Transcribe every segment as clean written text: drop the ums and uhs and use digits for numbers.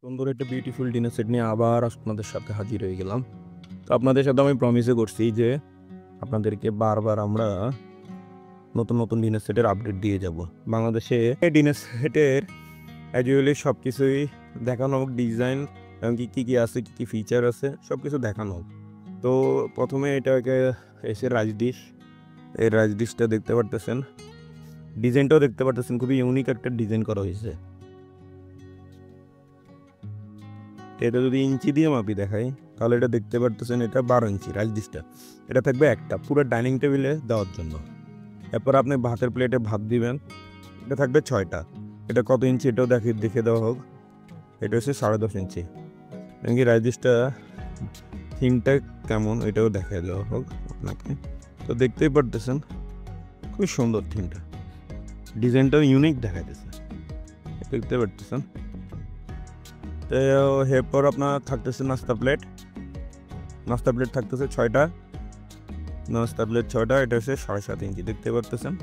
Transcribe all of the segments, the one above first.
সুন্দর একটা beautiful dinner set নিয়ে আবার আপনাদের সাথে হাজির হয়ে গেলাম। তো আপনাদের সাথে আমি প্রমিসও করছি যে আপনাদেরকে বারবার আমরা নতুন নতুন ডিনার সেটের আপডেট দিয়ে যাব। বাংলাদেশে এই ডিনার সেটের অ্যাজুয়ালি সব কিছুই দেখানো হোক, ডিজাইন এমনকি কী কী আছে, কী কী ফিচার আছে সব কিছু দেখানো হোক। তো প্রথমে এটাকে এসে রাইস ডিশ, এই রাইস ডিশটা দেখতে পারতেছেন, ডিজাইনটাও দেখতে পারতেছেন, খুবই ইউনিক একটা ডিজাইন করা হয়েছে। এটা যদি ইঞ্চি দিয়ে মাপি দেখাই তাহলে এটা দেখতে পারতেছেন, এটা 12 ইঞ্চি রাইস ডিশটা। এটা থাকবে একটা পুরো ডাইনিং টেবিলে দেওয়ার জন্য। এরপর আপনি ভাতের প্লেটে ভাত দিবেন, এটা থাকবে 6টা। এটা কত ইঞ্চি এটাও দেখে দেওয়া হোক। এটা হচ্ছে 10.5 ইঞ্চি। এমনকি রাইস ডিশটা থিমটা কেমন এটাও দেখা দেওয়া হোক আপনাকে। তো দেখতেই পারতেছেন খুবই সুন্দর থিমটা, ডিজাইনটাও ইউনিক দেখাইতেছে, দেখতে পারতেছেন। তো এরপর আপনার থাকতেছে নাস্তা প্লেট থাকতেছে 6টা। নাস্তা প্লেট 6টা, এটা হচ্ছে 7.5 ইঞ্চি, দেখতে পারতেছেন।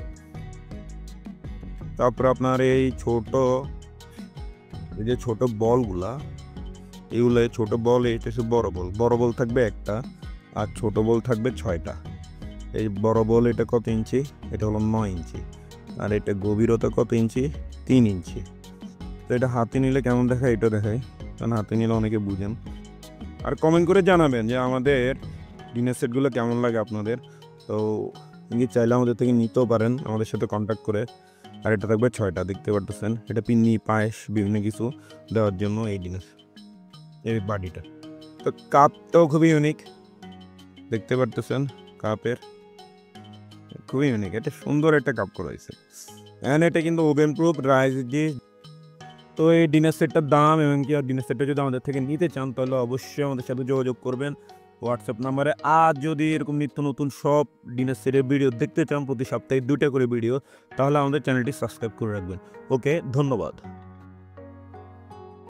তারপর আপনার এই যে ছোট বলগুলা, এগুলো ছোট বল, এটা হচ্ছে বড় বল থাকবে একটা, আর ছোট বল থাকবে 6টা। এই বড় বল এটা কত ইঞ্চি, এটা হলো 9 ইঞ্চি, আর এটা গভীরতা কত ইঞ্চি, 3 ইঞ্চি। তো এটা হাতে নিলে কেমন দেখায় এটা দেখায়, কারণ হাতে নিলে অনেকে বুঝেন। আর কমেন্ট করে জানাবেন যে আমাদের ডিনার সেটগুলো কেমন লাগে আপনাদের। তো চাইলে আমাদের থেকে নিতেও পারেন আমাদের সাথে কন্ট্যাক্ট করে। আর এটা থাকবে 6টা, দেখতে পারতেছেন। এটা পিন্নি, পায়েস, বিভিন্ন কিছু দেওয়ার জন্য এই ডিনার, এই বাটিটা। তো কাপটাও খুবই ইউনিক, দেখতে পারতেছেন। কাপের খুবই ইউনিক, এটা সুন্দর একটা কাপ করা হয়েছে। অ্যান্ড এটা কিন্তু ওভেন প্রুফ রাইস ডিশ। তো এই ডিনার সেটটার দাম এবং কি ডিনার সেটটা যদি আমাদের থেকে নিতে চান তাহলে অবশ্যই আমাদের সাথে যোগাযোগ করবেন হোয়াটসঅ্যাপ নাম্বারে। আর যদি এরকম নিত্য নতুন সব ডিনার সেটের ভিডিও দেখতে চান, প্রতি সপ্তাহে 2টা করে ভিডিও, তাহলে আমাদের চ্যানেলটি সাবস্ক্রাইব করে রাখবেন। ওকে, ধন্যবাদ।